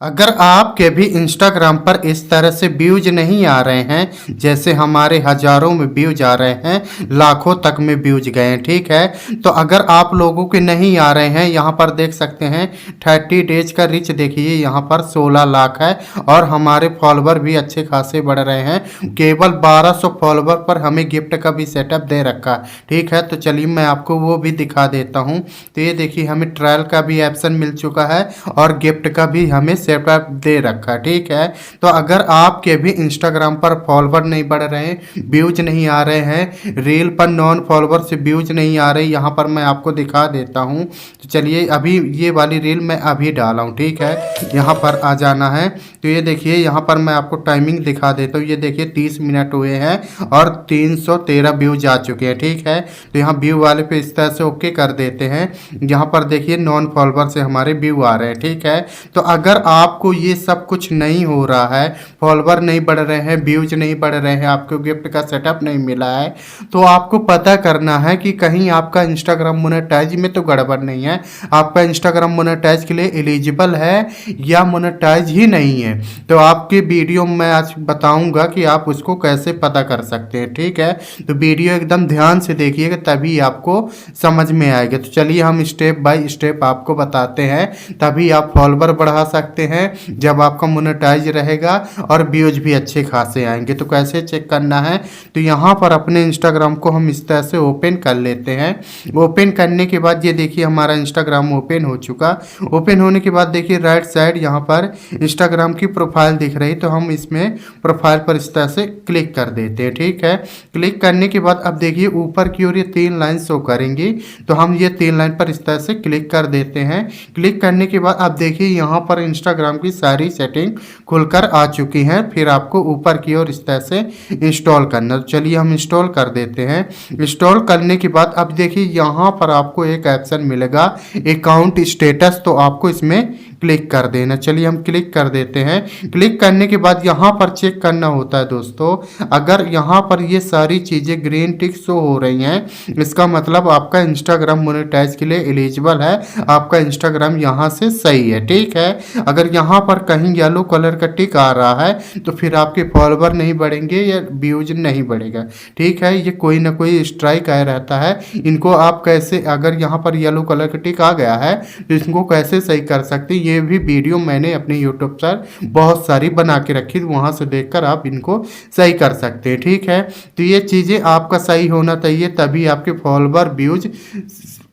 अगर आपके भी इंस्टाग्राम पर इस तरह से व्यूज नहीं आ रहे हैं, जैसे हमारे हजारों में व्यूज आ रहे हैं, लाखों तक में व्यूज गए हैं, ठीक है। तो अगर आप लोगों के नहीं आ रहे हैं, यहाँ पर देख सकते हैं 30 डेज का रीच देखिए, यहाँ पर 16 लाख है और हमारे फॉलोवर भी अच्छे खासे बढ़ रहे हैं। केवल 1200 फॉलोवर पर हमें गिफ्ट का भी सेटअप दे रखा है, ठीक है। तो चलिए मैं आपको वो भी दिखा देता हूँ। तो ये देखिए हमें ट्रायल का भी ऑप्शन मिल चुका है और गिफ्ट का भी हमें सेटअप दे रखा है, ठीक है। तो अगर आपके भी इंस्टाग्राम पर फॉलोवर नहीं बढ़ रहे हैं, व्यूज नहीं आ रहे हैं, रील पर नॉन फॉलोवर से व्यूज नहीं आ रहे, यहाँ पर मैं आपको दिखा देता हूँ। तो चलिए अभी ये वाली रील मैं अभी डाला हूँ, ठीक है। यहाँ पर आ जाना है। तो ये देखिए यहाँ पर मैं आपको टाइमिंग दिखा देता हूँ। ये देखिए 30 मिनट हुए हैं और 313 व्यूज आ चुके हैं, ठीक है। तो यहाँ व्यू वाले पे इस तरह से ओके कर देते हैं। यहाँ पर देखिए नॉन फॉलोवर से हमारे व्यू आ रहे हैं, ठीक है। तो अगर आपको ये सब कुछ नहीं हो रहा है, फॉलोवर नहीं बढ़ रहे हैं, व्यूज नहीं बढ़ रहे हैं, आपको गिफ्ट का सेटअप नहीं मिला है, तो आपको पता करना है कि कहीं आपका इंस्टाग्राम मोनेटाइज में तो गड़बड़ नहीं है, आपका इंस्टाग्राम मोनेटाइज के लिए एलिजिबल है या मोनेटाइज ही नहीं है। तो आपके वीडियो में मैं आज बताऊंगा कि आप उसको कैसे पता कर सकते हैं, ठीक है। तो वीडियो एकदम ध्यान से देखिएगा तभी आपको समझ में आएगा। तो चलिए हम स्टेप बाय स्टेप आपको बताते हैं, तभी आप फॉलोवर बढ़ा सकते हैं जब आपका मोनेटाइज रहेगा और व्यूज भी अच्छे खासे आएंगे। तो कैसे चेक करना है, तो यहाँ पर अपने इंस्टाग्राम को हम इस तरह से ओपन कर लेते हैं। ओपन करने के बाद ये देखिए हमारा इंस्टाग्राम ओपन हो चुका। ओपन होने के बाद देखिए राइट साइड यहाँ पर इंस्टाग्राम की प्रोफाइल दिख रही, तो हम इसमें प्रोफाइल पर इस तरह से क्लिक कर देते हैं, ठीक है। क्लिक करने के बाद अब देखिए ऊपर की ओर ये 3 लाइन शो करेंगी, तो हम ये 3 लाइन पर इस तरह से क्लिक कर देते हैं। क्लिक करने के बाद अब देखिए यहाँ पर इंस्टाग्राम की सारी सेटिंग खुलकर आ चुकी हैं। फिर आपको ऊपर की ओर इस तरह से इंस्टॉल करना, तो चलिए हम इंस्टॉल कर देते हैं। इंस्टॉल करने के बाद अब देखिए यहाँ पर आपको एक ऑप्शन मिलेगा अकाउंट स्टेटस, तो आपको इसमें क्लिक कर देना। चलिए हम क्लिक कर देते हैं। क्लिक करने के बाद यहाँ पर चेक करना होता है दोस्तों, अगर यहाँ पर ये सारी चीज़ें ग्रीन टिक शो हो रही हैं, इसका मतलब आपका इंस्टाग्राम मोनेटाइज के लिए एलिजिबल है, आपका इंस्टाग्राम यहाँ से सही है, ठीक है। अगर यहाँ पर कहीं येलो कलर का टिक आ रहा है तो फिर आपके फॉलोवर नहीं बढ़ेंगे या व्यूज नहीं बढ़ेगा, ठीक है। ये कोई ना कोई स्ट्राइक आया रहता है, इनको आप कैसे, अगर यहाँ पर येलो कलर का टिक आ गया है तो इसको कैसे सही कर सकते हैं, ये भी वीडियो मैंने अपने यूट्यूब पर बहुत सारी बना के रखी, वहाँ से देखकर आप इनको सही कर सकते हैं, ठीक है। तो ये चीज़ें आपका सही होना चाहिए, तभी आपके फॉलोवर व्यूज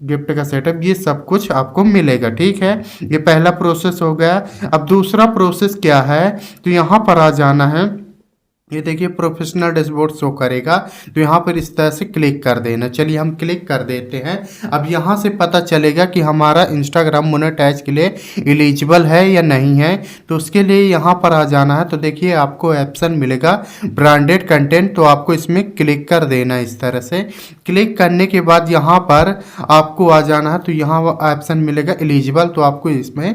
गिफ्ट का सेटअप ये सब कुछ आपको मिलेगा, ठीक है। ये पहला प्रोसेस हो गया। अब दूसरा प्रोसेस क्या है, तो यहाँ पर आ जाना है। ये देखिए प्रोफेशनल डैशबोर्ड शो करेगा, तो यहाँ पर इस तरह से क्लिक कर देना। चलिए हम क्लिक कर देते हैं। अब यहाँ से पता चलेगा कि हमारा इंस्टाग्राम मोनेटाइज के लिए एलिजिबल है या नहीं है, तो उसके लिए यहाँ पर आ जाना है। तो देखिए आपको ऑप्शन मिलेगा ब्रांडेड कंटेंट, तो आपको इसमें क्लिक कर देना। इस तरह से क्लिक करने के बाद यहाँ पर आपको आ जाना है, तो यहाँ ऑप्शन मिलेगा एलिजिबल, तो आपको इसमें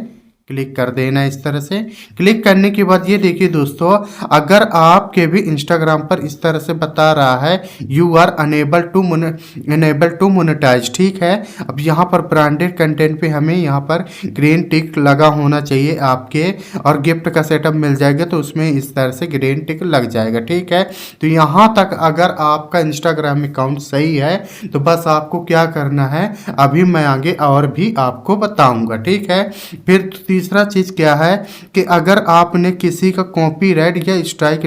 क्लिक कर देना। इस तरह से क्लिक करने के बाद ये देखिए दोस्तों, अगर आपके भी इंस्टाग्राम पर इस तरह से बता रहा है you are enable to monetise, ठीक है। अब यहाँ पर ब्रांडेड कंटेंट पे हमें यहाँ पर ग्रीन टिक लगा होना चाहिए आपके, और गिफ्ट का सेटअप मिल जाएगा तो उसमें इस तरह से ग्रीन टिक लग जाएगा, ठीक है। तो यहाँ तक अगर आपका इंस्टाग्राम अकाउंट सही है तो बस आपको क्या करना है, अभी मैं आगे और भी आपको बताऊँगा, ठीक है। फिर तीसरा चीज़ क्या है कि अगर आपने किसी का कॉपीराइट या स्ट्राइक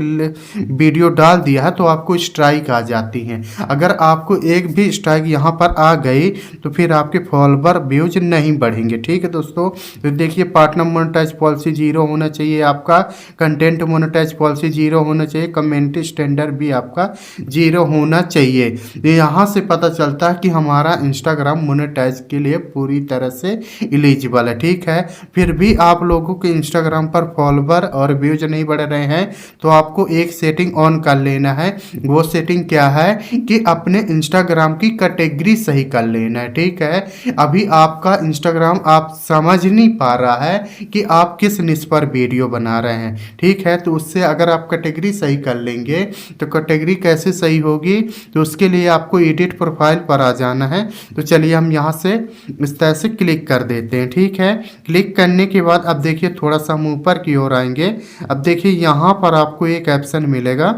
वीडियो डाल दिया है तो आपको स्ट्राइक आ जाती है। अगर आपको एक भी स्ट्राइक यहाँ पर आ गई तो फिर आपके फॉलोवर व्यूज नहीं बढ़ेंगे, ठीक है दोस्तों। तो देखिए पार्टनर मोनेटाइज पॉलिसी 0 होना चाहिए, आपका कंटेंट मोनेटाइज पॉलिसी 0 होना चाहिए, कम्युनिटी स्टैंडर्ड भी आपका 0 होना चाहिए। यहाँ से पता चलता है कि हमारा इंस्टाग्राम मोनेटाइज के लिए पूरी तरह से एलिजिबल है, ठीक है। फिर भी आप लोगों के इंस्टाग्राम पर फॉलोवर और व्यूज नहीं बढ़ रहे हैं तो आपको एक सेटिंग ऑन कर लेना है। वो सेटिंग क्या है कि अपने इंस्टाग्राम की कैटेगरी सही कर लेना है, ठीक है। अभी आपका इंस्टाग्राम आप समझ नहीं पा रहा है कि आप किस निश पर वीडियो बना रहे हैं, ठीक है। तो उससे अगर आप कैटेगरी सही कर लेंगे तो कैटेगरी कैसे सही होगी, तो उसके लिए आपको एडिट प्रोफाइल पर आ जाना है। तो चलिए हम यहाँ से इस तरह से क्लिक कर देते हैं, ठीक है। क्लिक करने के बाद अब देखिए थोड़ा सा हम ऊपर की ओर आएंगे। अब देखिए यहाँ पर आपको एक ऑप्शन मिलेगा,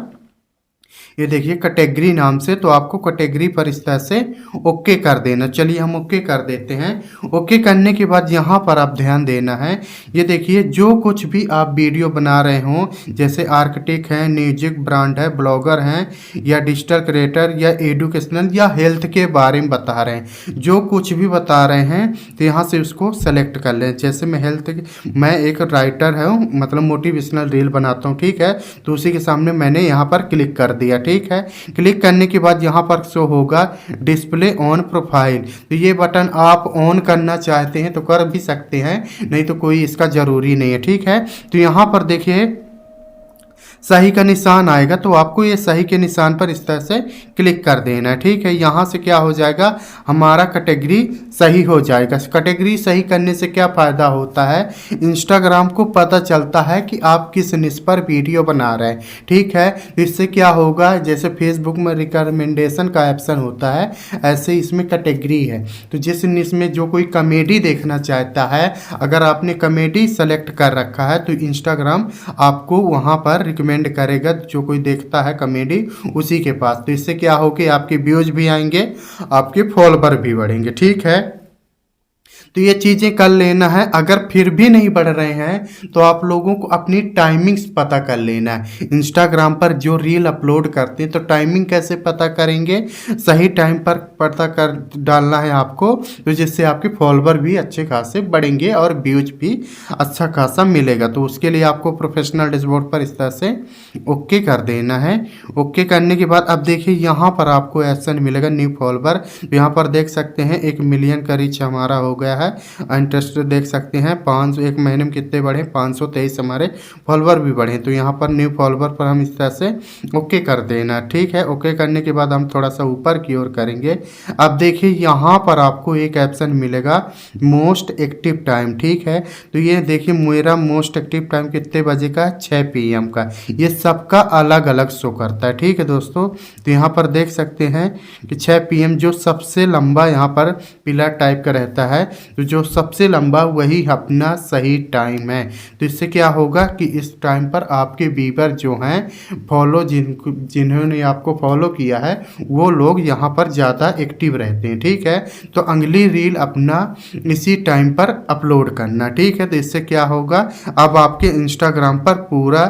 ये देखिए कैटेगरी नाम से, तो आपको कैटेगरी पर इस तरह से ओके कर देना। चलिए हम ओके कर देते हैं। ओके करने के बाद यहाँ पर आप ध्यान देना है, ये देखिए जो कुछ भी आप वीडियो बना रहे हो, जैसे आर्किटेक्ट हैं, म्यूजिक ब्रांड है, ब्लॉगर हैं, या डिजिटल क्रिएटर, या एजुकेशनल या हेल्थ के बारे में बता रहे हैं, जो कुछ भी बता रहे हैं तो यहाँ से उसको सेलेक्ट कर लें। जैसे मैं मैं एक राइटर हूँ, मतलब मोटिवेशनल रील बनाता हूँ, ठीक है, तो उसी के सामने मैंने यहाँ पर क्लिक कर दिया। ठीक है, क्लिक करने के बाद यहाँ पर शो होगा डिस्प्ले ऑन प्रोफाइल, तो ये बटन आप ऑन करना चाहते हैं तो कर भी सकते हैं, नहीं तो कोई इसका ज़रूरी नहीं है। ठीक है, तो यहाँ पर देखिए सही का निशान आएगा, तो आपको ये सही के निशान पर इस तरह से क्लिक कर देना है। ठीक है, यहाँ से क्या हो जाएगा, हमारा कैटेगरी सही हो जाएगा। कैटेगरी सही करने से क्या फ़ायदा होता है, इंस्टाग्राम को पता चलता है कि आप किस निश पर वीडियो बना रहे हैं। ठीक है, तो इससे क्या होगा, जैसे फेसबुक में रिकमेंडेशन का ऑप्शन होता है, ऐसे इसमें कैटेगरी है। तो जिस निश में जो कोई कॉमेडी देखना चाहता है, अगर आपने कॉमेडी सेलेक्ट कर रखा है तो इंस्टाग्राम आपको वहाँ पर रिकमेंड करेगा, जो कोई देखता है कॉमेडी उसी के पास। तो इससे क्या हो कि आपके व्यूज भी आएंगे, आपके फॉलोवर भी बढ़ेंगे। ठीक है, तो ये चीज़ें कर लेना है। अगर फिर भी नहीं बढ़ रहे हैं तो आप लोगों को अपनी टाइमिंग्स पता कर लेना है। इंस्टाग्राम पर जो रील अपलोड करते हैं तो टाइमिंग कैसे पता करेंगे, सही टाइम पर पता कर डालना है आपको, तो जिससे आपके फॉलोवर भी अच्छे खासे बढ़ेंगे और व्यूज भी अच्छा खासा मिलेगा। तो उसके लिए आपको प्रोफेशनल डैशबोर्ड पर इस तरह से ओके कर देना है। ओके करने के बाद अब देखिए यहाँ पर आपको ऑप्शन मिलेगा न्यू फॉलोवर, तो यहाँ पर देख सकते हैं 1 मिलियन का रीच हमारा हो गया है। इंटरेस्ट देख सकते हैं 500, एक महीने में कितने बढ़े, 523 हमारे फॉलोवर भी बढ़े। तो यहाँ पर न्यू फॉलोवर पर हम इस तरह से ओके कर देना। ठीक है, ओके करने के बाद हम थोड़ा सा ऊपर की ओर करेंगे। अब देखिए यहाँ पर आपको एक ऑप्शन मिलेगा मोस्ट एक्टिव टाइम। ठीक है, तो ये देखिए मेरा मोस्ट एक्टिव टाइम कितने बजे का, 6 PM का। ये सबका अलग अलग शो करता है। ठीक है दोस्तों, तो यहाँ पर देख सकते हैं कि 6 PM जो सबसे लंबा यहाँ पर पिलर टाइप का रहता है, तो जो सबसे लंबा वही अपना सही टाइम है। तो इससे क्या होगा कि इस टाइम पर आपके व्यूअर जो हैं, फॉलो जिन्होंने आपको फॉलो किया है, वो लोग यहाँ पर ज़्यादा एक्टिव रहते हैं। ठीक है, तो अगली रील अपना इसी टाइम पर अपलोड करना। ठीक है, तो इससे क्या होगा, अब आपके इंस्टाग्राम पर पूरा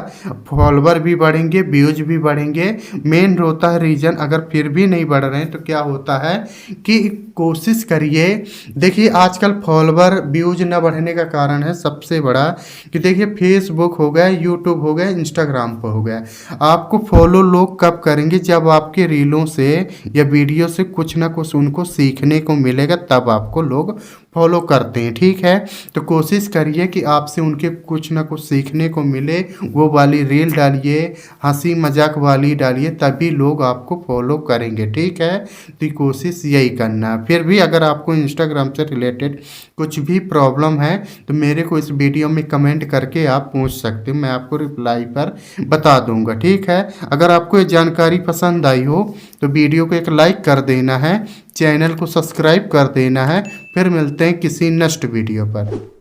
फॉलोवर भी बढ़ेंगे, व्यूज भी बढ़ेंगे। मेन होता है रीज़न, अगर फिर भी नहीं बढ़ रहे हैं तो क्या होता है कि कोशिश करिए। देखिए आजकल फॉलोवर व्यूज न बढ़ने का कारण है सबसे बड़ा कि देखिए फेसबुक हो गया, यूट्यूब हो गया, इंस्टाग्राम पर हो गया, आपको फॉलो लोग कब करेंगे, जब आपके रीलों से या वीडियो से कुछ ना कुछ उनको सीखने को मिलेगा, तब आपको लोग फॉलो करते हैं। ठीक है, तो कोशिश करिए कि आपसे उनके कुछ ना कुछ सीखने को मिले, वो वाली रील डालिए, हंसी मजाक वाली डालिए, तभी लोग आपको फॉलो करेंगे। ठीक है, तो कोशिश यही करना। फिर भी अगर आपको इंस्टाग्राम से रिलेटेड कुछ भी प्रॉब्लम है तो मेरे को इस वीडियो में कमेंट करके आप पूछ सकते हो, मैं आपको रिप्लाई पर बता दूंगा। ठीक है, अगर आपको ये जानकारी पसंद आई हो तो वीडियो को एक लाइक कर देना है, चैनल को सब्सक्राइब कर देना है। फिर मिलते हैं किसी नेक्स्ट वीडियो पर।